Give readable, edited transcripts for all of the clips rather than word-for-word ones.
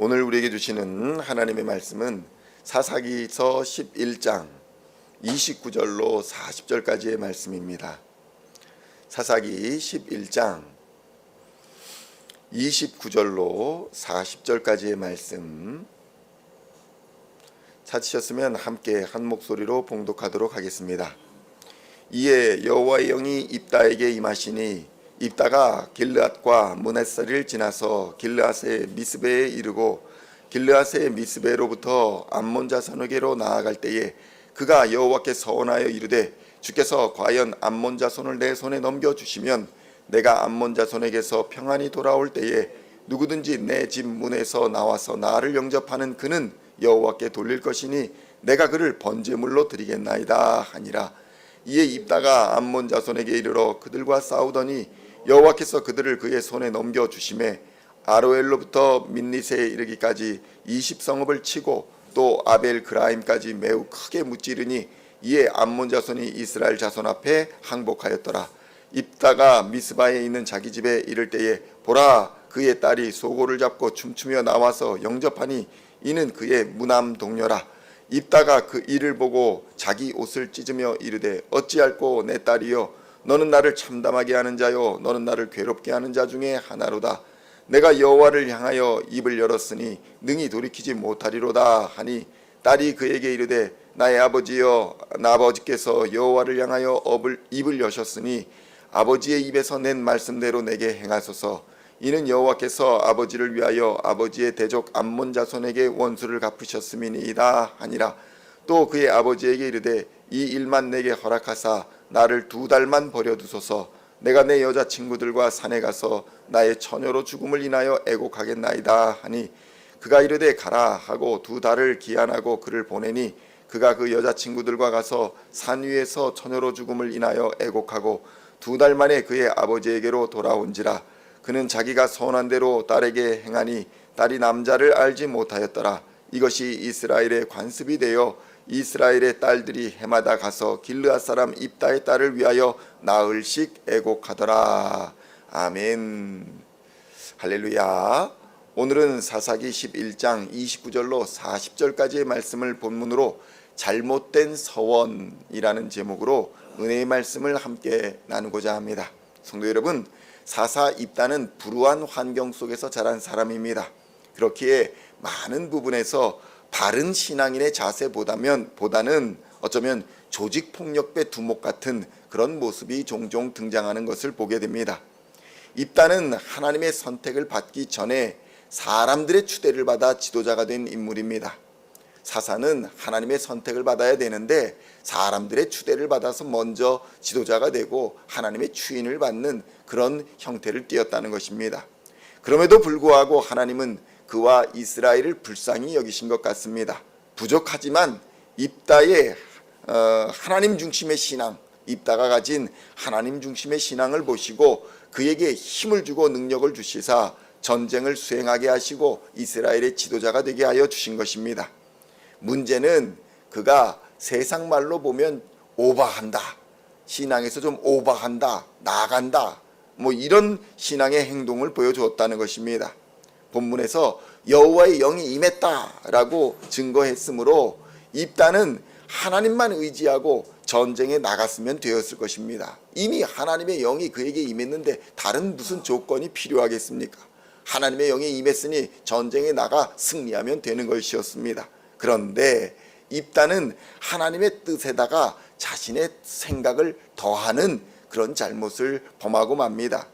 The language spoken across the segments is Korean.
오늘 우리에게 주시는 하나님의 말씀은 사사기서 11장 29절로 40절까지의 말씀입니다. 사사기 11장 29절로 40절까지의 말씀 찾으셨으면 함께 한 목소리로 봉독하도록 하겠습니다. 이에 여호와의 영이 입다에게 임하시니 입다가 길르앗과 므낫사를 지나서 길르앗의 미스베에 이르고 길르앗의 미스베로부터 암몬 자손에게로 나아갈 때에 그가 여호와께 서원하여 이르되 주께서 과연 암몬 자손을 내 손에 넘겨주시면 내가 암몬 자손에게서 평안히 돌아올 때에 누구든지 내 집 문에서 나와서 나를 영접하는 그는 여호와께 돌릴 것이니 내가 그를 번제물로 드리겠나이다 하니라. 이에 입다가 암몬 자손에게 이르러 그들과 싸우더니 여호와께서 그들을 그의 손에 넘겨주심에 아로엘로부터 민닛에 이르기까지 20성읍을 치고 또 아벨 그라임까지 매우 크게 무찌르니 이에 암몬 자손이 이스라엘 자손 앞에 항복하였더라. 입다가 미스바에 있는 자기 집에 이를 때에 보라, 그의 딸이 소고를 잡고 춤추며 나와서 영접하니 이는 그의 무남 동료라. 입다가 그 일을 보고 자기 옷을 찢으며 이르되 어찌할꼬 내 딸이여, 너는 나를 참담하게 하는 자요 너는 나를 괴롭게 하는 자 중에 하나로다. 내가 여호와를 향하여 입을 열었으니 능히 돌이키지 못하리로다 하니 딸이 그에게 이르되 나의 아버지여, 나 아버지께서 여호와를 향하여 입을 여셨으니 아버지의 입에서 낸 말씀대로 내게 행하소서. 이는 여호와께서 아버지를 위하여 아버지의 대적 암몬 자손에게 원수를 갚으셨음이니이다 하니라. 또 그의 아버지에게 이르되 이 일만 내게 허락하사 나를 2달만 버려두소서. 내가 내 여자친구들과 산에 가서 나의 처녀로 죽음을 인하여 애곡하겠나이다 하니 그가 이르되 가라 하고 2달을 기한하고 그를 보내니 그가 그 여자친구들과 가서 산 위에서 처녀로 죽음을 인하여 애곡하고 2달 만에 그의 아버지에게로 돌아온지라. 그는 자기가 선한 대로 딸에게 행하니 딸이 남자를 알지 못하였더라. 이것이 이스라엘의 관습이 되어 이스라엘의 딸들이 해마다 가서 길르앗 사람 입다의 딸을 위하여 나흘씩 애곡하더라. 아멘. 할렐루야. 오늘은 사사기 11장 29절로 40절까지의 말씀을 본문으로 잘못된 서원이라는 제목으로 은혜의 말씀을 함께 나누고자 합니다. 성도 여러분, 사사 입다는 불우한 환경 속에서 자란 사람입니다. 그렇기에 많은 부분에서 바른 신앙인의 자세보다는 어쩌면 조직폭력배 두목 같은 그런 모습이 종종 등장하는 것을 보게 됩니다. 입다는 하나님의 선택을 받기 전에 사람들의 추대를 받아 지도자가 된 인물입니다. 사사는 하나님의 선택을 받아야 되는데 사람들의 추대를 받아서 먼저 지도자가 되고 하나님의 추인을 받는 그런 형태를 띠었다는 것입니다. 그럼에도 불구하고 하나님은 그와 이스라엘을 불쌍히 여기신 것 같습니다. 부족하지만 입다의 하나님 중심의 신앙, 입다가 가진 하나님 중심의 신앙을 보시고 그에게 힘을 주고 능력을 주시사 전쟁을 수행하게 하시고 이스라엘의 지도자가 되게 하여 주신 것입니다. 문제는 그가 세상 말로 보면 오버한다, 신앙에서 좀 오버한다, 나간다, 이런 신앙의 행동을 보여주었다는 것입니다. 본문에서 여호와의 영이 임했다라고 증거했으므로 입다는 하나님만 의지하고 전쟁에 나갔으면 되었을 것입니다. 이미 하나님의 영이 그에게 임했는데 다른 무슨 조건이 필요하겠습니까? 하나님의 영이 임했으니 전쟁에 나가 승리하면 되는 것이었습니다. 그런데 입다는 하나님의 뜻에다가 자신의 생각을 더하는 그런 잘못을 범하고 맙니다.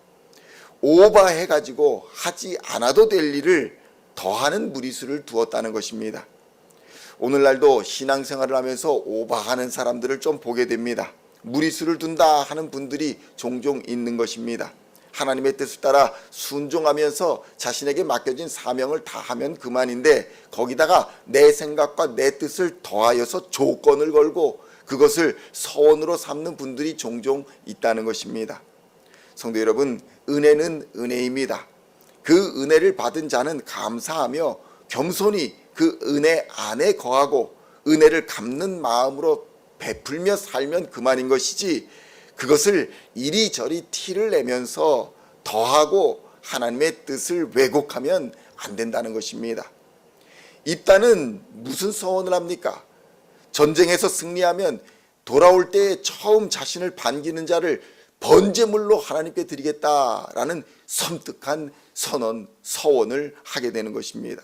오버해가지고 하지 않아도 될 일을 더하는 무리수를 두었다는 것입니다. 오늘날도 신앙생활을 하면서 오버하는 사람들을 좀 보게 됩니다. 무리수를 둔다 하는 분들이 종종 있는 것입니다. 하나님의 뜻을 따라 순종하면서 자신에게 맡겨진 사명을 다하면 그만인데 거기다가 내 생각과 내 뜻을 더하여서 조건을 걸고 그것을 서원으로 삼는 분들이 종종 있다는 것입니다. 성도 여러분, 은혜는 은혜입니다. 그 은혜를 받은 자는 감사하며 겸손히 그 은혜 안에 거하고 은혜를 갚는 마음으로 베풀며 살면 그만인 것이지 그것을 이리저리 티를 내면서 더하고 하나님의 뜻을 왜곡하면 안 된다는 것입니다. 입다는 무슨 서원을 합니까? 전쟁에서 승리하면 돌아올 때 처음 자신을 반기는 자를 번제물로 하나님께 드리겠다라는 섬뜩한 선언, 서원을 하게 되는 것입니다.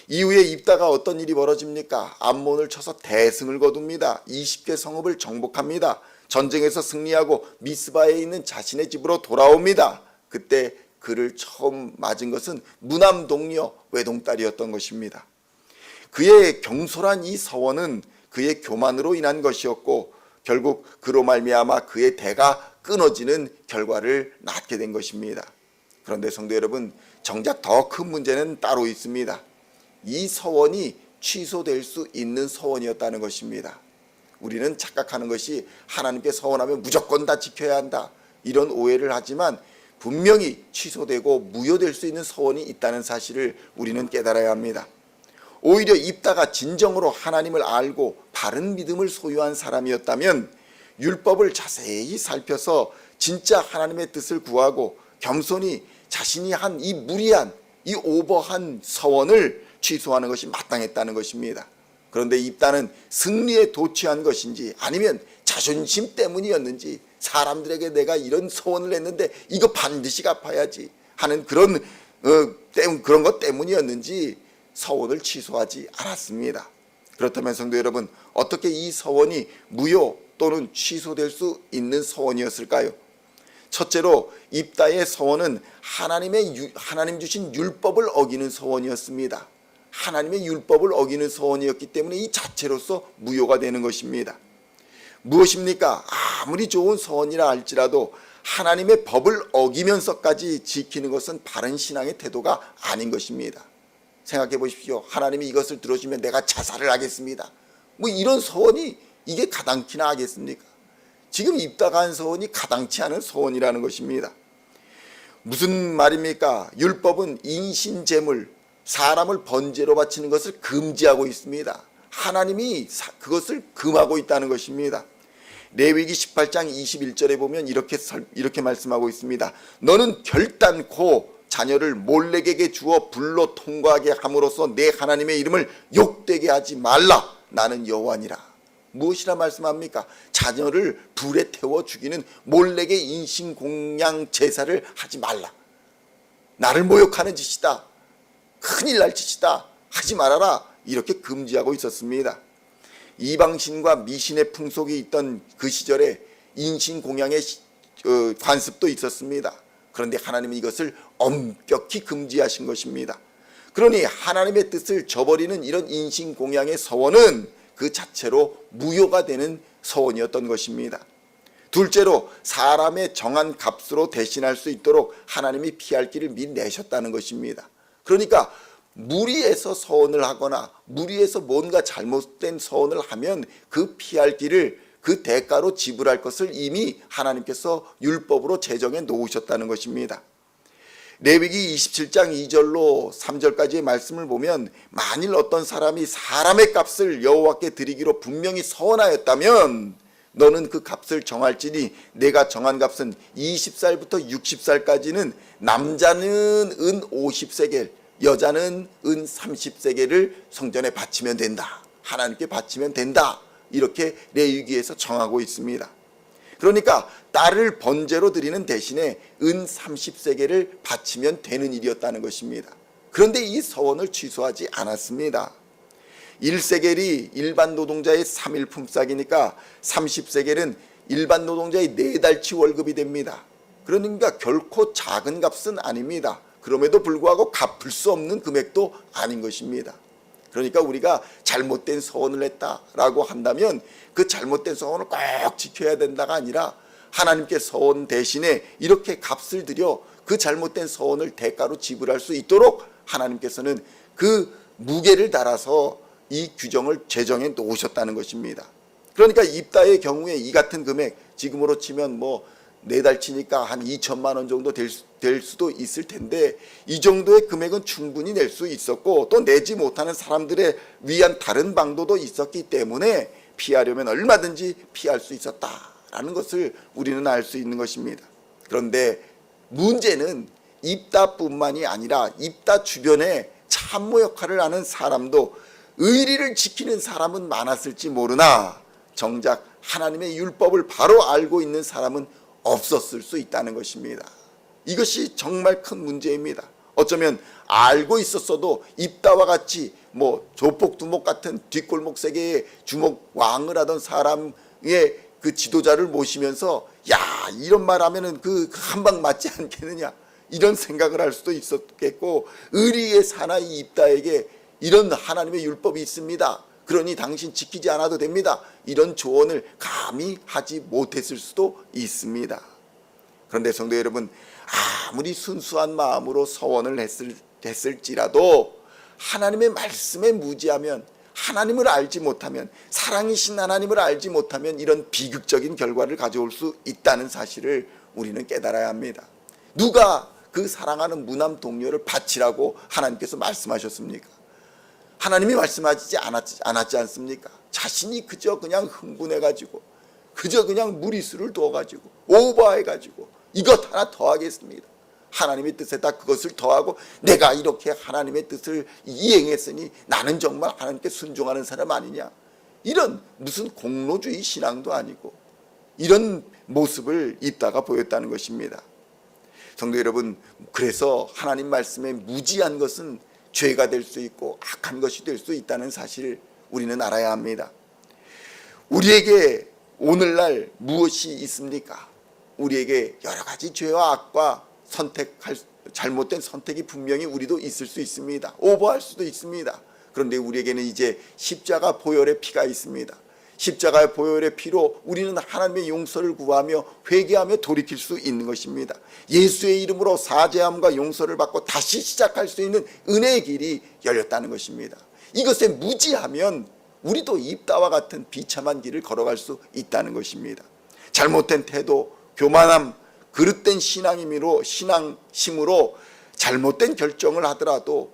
이후에 입다가 어떤 일이 벌어집니까? 암몬을 쳐서 대승을 거둡니다. 20개 성읍을 정복합니다. 전쟁에서 승리하고 미스바에 있는 자신의 집으로 돌아옵니다. 그때 그를 처음 맞은 것은 무남 동료 외동딸이었던 것입니다. 그의 경솔한 이 서원은 그의 교만으로 인한 것이었고 결국 그로 말미암아 그의 대가 끊어지는 결과를 낳게 된 것입니다. 그런데 성도 여러분, 정작 더 큰 문제는 따로 있습니다. 이 서원이 취소될 수 있는 서원이었다는 것입니다. 우리는 착각하는 것이 하나님께 서원하면 무조건 다 지켜야 한다, 이런 오해를 하지만 분명히 취소되고 무효될 수 있는 서원이 있다는 사실을 우리는 깨달아야 합니다. 오히려 입다가 진정으로 하나님을 알고 바른 믿음을 소유한 사람이었다면 율법을 자세히 살펴서 진짜 하나님의 뜻을 구하고 겸손히 자신이 한 이 무리한, 이 오버한 서원을 취소하는 것이 마땅했다는 것입니다. 그런데 입다는 승리에 도취한 것인지 아니면 자존심 때문이었는지, 사람들에게 내가 이런 서원을 했는데 이거 반드시 갚아야지 하는 그런 것 때문이었는지 서원을 취소하지 않았습니다. 그렇다면 성도 여러분, 어떻게 이 서원이 무효 또는 취소될 수 있는 서원이었을까요? 첫째로 입다의 서원은 하나님 주신 율법을 어기는 서원이었습니다. 하나님의 율법을 어기는 서원이었기 때문에 이 자체로서 무효가 되는 것입니다. 무엇입니까? 아무리 좋은 서원이라 할지라도 하나님의 법을 어기면서까지 지키는 것은 바른 신앙의 태도가 아닌 것입니다. 생각해 보십시오. 하나님이 이것을 들어주면 내가 자살을 하겠습니다, 뭐 이런 서원이 이게 가당키나 하겠습니까? 지금 입다가 한 서원이 가당치 않은 서원이라는 것입니다. 무슨 말입니까? 율법은 인신제물, 사람을 번제로 바치는 것을 금지하고 있습니다. 하나님이 그것을 금하고 있다는 것입니다. 레위기 18장 21절에 보면 이렇게 말씀하고 있습니다. 너는 결단코 자녀를 몰렉에게 주어 불로 통과하게 함으로써 내 하나님의 이름을 욕되게 하지 말라. 나는 여호와니라. 무엇이라 말씀합니까? 자녀를 불에 태워 죽이는 몰렉의 인신공양 제사를 하지 말라. 나를 모욕하는 짓이다, 큰일 날 짓이다, 하지 말아라, 이렇게 금지하고 있었습니다. 이방신과 미신의 풍속이 있던 그 시절에 인신공양의 관습도 있었습니다. 그런데 하나님은 이것을 엄격히 금지하신 것입니다. 그러니 하나님의 뜻을 저버리는 이런 인신공양의 서원은 그 자체로 무효가 되는 서원이었던 것입니다. 둘째로 사람의 정한 값으로 대신할 수 있도록 하나님이 피할 길을 미리 내셨다는 것입니다. 그러니까 무리해서 서원을 하거나 무리해서 뭔가 잘못된 서원을 하면 그 피할 길을, 그 대가로 지불할 것을 이미 하나님께서 율법으로 제정해 놓으셨다는 것입니다. 레위기 27장 2절로 3절까지의 말씀을 보면 만일 어떤 사람이 사람의 값을 여호와께 드리기로 분명히 서원하였다면 너는 그 값을 정할지니 내가 정한 값은 20살부터 60살까지는 남자는 은 50세겔, 여자는 은 30세겔을 성전에 바치면 된다, 하나님께 바치면 된다, 이렇게 레위기에서 정하고 있습니다. 그러니까 딸을 번제로 드리는 대신에 은 30세겔을 바치면 되는 일이었다는 것입니다. 그런데 이 서원을 취소하지 않았습니다. 1세겔이 일반 노동자의 3일 품삯이니까 30세겔은 일반 노동자의 4달치 월급이 됩니다. 그러니까 결코 작은 값은 아닙니다. 그럼에도 불구하고 갚을 수 없는 금액도 아닌 것입니다. 그러니까 우리가 잘못된 서원을 했다라고 한다면 그 잘못된 서원을 꼭 지켜야 된다가 아니라 하나님께 서원 대신에 이렇게 값을 들여 그 잘못된 서원을 대가로 지불할 수 있도록 하나님께서는 그 무게를 달아서 이 규정을 제정해 놓으셨다는 것입니다. 그러니까 입다의 경우에 이 같은 금액, 지금으로 치면 뭐 4달치니까 한 2천만 원 정도 될 수도 있을 텐데 이 정도의 금액은 충분히 낼 수 있었고 또 내지 못하는 사람들에 위한 다른 방도도 있었기 때문에 피하려면 얼마든지 피할 수 있었다라는 것을 우리는 알 수 있는 것입니다. 그런데 문제는 입다뿐만이 아니라 입다 주변에 참모 역할을 하는 사람도 의리를 지키는 사람은 많았을지 모르나 정작 하나님의 율법을 바로 알고 있는 사람은 없었을 수 있다는 것입니다. 이것이 정말 큰 문제입니다. 어쩌면 알고 있었어도 입다와 같이 조폭두목 같은 뒷골목 세계의 주목 왕을 하던 사람의 그 지도자를 모시면서 야, 이런 말 하면은 그 한 방 맞지 않겠느냐, 이런 생각을 할 수도 있었겠고, 의리의 사나이 입다에게 이런 하나님의 율법이 있습니다, 그러니 당신 지키지 않아도 됩니다, 이런 조언을 감히 하지 못했을 수도 있습니다. 그런데 성도 여러분, 아무리 순수한 마음으로 서원을 했을지라도 하나님의 말씀에 무지하면, 하나님을 알지 못하면, 사랑이신 하나님을 알지 못하면 이런 비극적인 결과를 가져올 수 있다는 사실을 우리는 깨달아야 합니다. 누가 그 사랑하는 무남 동료를 바치라고 하나님께서 말씀하셨습니까? 하나님이 말씀하지 않았지 않습니까? 자신이 그저 그냥 흥분해가지고, 그저 그냥 무리수를 두어가지고, 오버해가지고 이것 하나 더 하겠습니다, 하나님의 뜻에다 그것을 더하고, 내가 이렇게 하나님의 뜻을 이행했으니 나는 정말 하나님께 순종하는 사람 아니냐, 이런 무슨 공로주의 신앙도 아니고 이런 모습을 입다가 보였다는 것입니다. 성도 여러분, 그래서 하나님 말씀에 무지한 것은 죄가 될 수 있고 악한 것이 될 수 있다는 사실을 우리는 알아야 합니다. 우리에게 오늘날 무엇이 있습니까? 우리에게 여러 가지 죄와 악과 잘못된 선택이 분명히 우리도 있을 수 있습니다. 오버할 수도 있습니다. 그런데 우리에게는 이제 십자가 보혈의 피가 있습니다. 십자가의 보혈의 피로 우리는 하나님의 용서를 구하며 회개하며 돌이킬 수 있는 것입니다. 예수의 이름으로 사죄함과 용서를 받고 다시 시작할 수 있는 은혜의 길이 열렸다는 것입니다. 이것에 무지하면 우리도 입다와 같은 비참한 길을 걸어갈 수 있다는 것입니다. 잘못된 태도, 교만함, 그릇된 신앙심으로 잘못된 결정을 하더라도,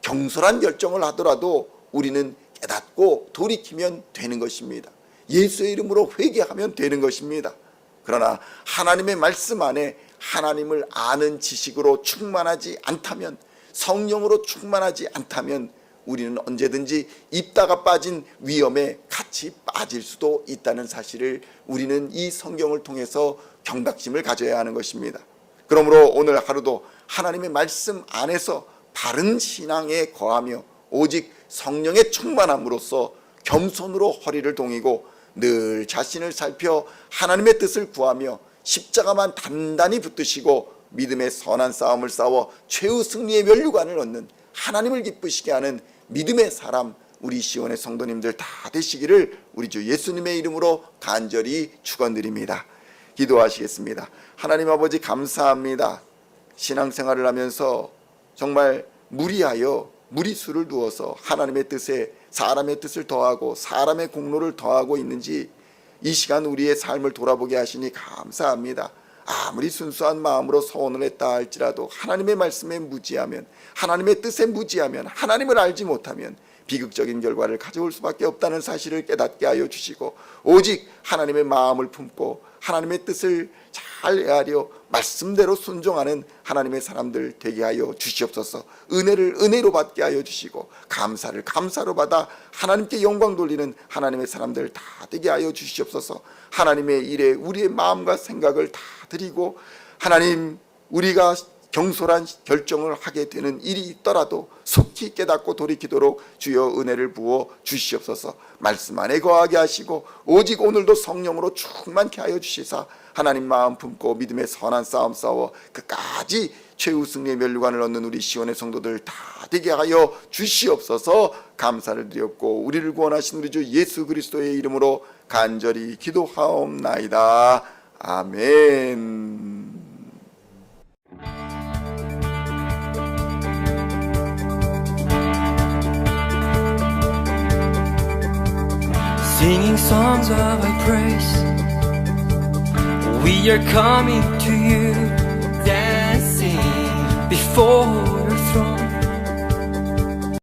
경솔한 결정을 하더라도 우리는 깨닫고 돌이키면 되는 것입니다. 예수의 이름으로 회개하면 되는 것입니다. 그러나 하나님의 말씀 안에 하나님을 아는 지식으로 충만하지 않다면, 성령으로 충만하지 않다면 우리는 언제든지 입다가 빠진 위험에 같이 빠질 수도 있다는 사실을 우리는 이 성경을 통해서 경각심을 가져야 하는 것입니다. 그러므로 오늘 하루도 하나님의 말씀 안에서 바른 신앙에 거하며 오직 성령의 충만함으로써 겸손으로 허리를 동이고 늘 자신을 살펴 하나님의 뜻을 구하며 십자가만 단단히 붙드시고 믿음의 선한 싸움을 싸워 최후 승리의 면류관을 얻는, 하나님을 기쁘시게 하는 믿음의 사람, 우리 시온의 성도님들 다 되시기를 우리 주 예수님의 이름으로 간절히 축원드립니다. 기도하시겠습니다. 하나님 아버지, 감사합니다. 신앙생활을 하면서 정말 무리수를 두어서 하나님의 뜻에 사람의 뜻을 더하고 사람의 공로를 더하고 있는지 이 시간 우리의 삶을 돌아보게 하시니 감사합니다. 아무리 순수한 마음으로 서원을 했다 할지라도 하나님의 말씀에 무지하면, 하나님의 뜻에 무지하면, 하나님을 알지 못하면 비극적인 결과를 가져올 수밖에 없다는 사실을 깨닫게 하여 주시고, 오직 하나님의 마음을 품고 하나님의 뜻을 잘 헤아려 말씀대로 순종하는 하나님의 사람들 되게 하여 주시옵소서. 은혜를 은혜로 받게 하여 주시고 감사를 감사로 받아 하나님께 영광 돌리는 하나님의 사람들 다 되게 하여 주시옵소서. 하나님의 일에 우리의 마음과 생각을 다 드리고, 하나님, 우리가 경솔한 결정을 하게 되는 일이 있더라도 속히 깨닫고 돌이키도록 주여 은혜를 부어 주시옵소서. 말씀 안에 거하게 하시고 오직 오늘도 성령으로 충만케 하여 주시사 하나님 마음 품고 믿음의 선한 싸움 싸워 끝까지 최후 승리의 면류관을 얻는 우리 시온의 성도들 다 되게 하여 주시옵소서. 감사를 드렸고 우리를 구원하신 우리 주 예수 그리스도의 이름으로 간절히 기도하옵나이다. 아멘. Singing songs of our praise, we are coming to you, dancing before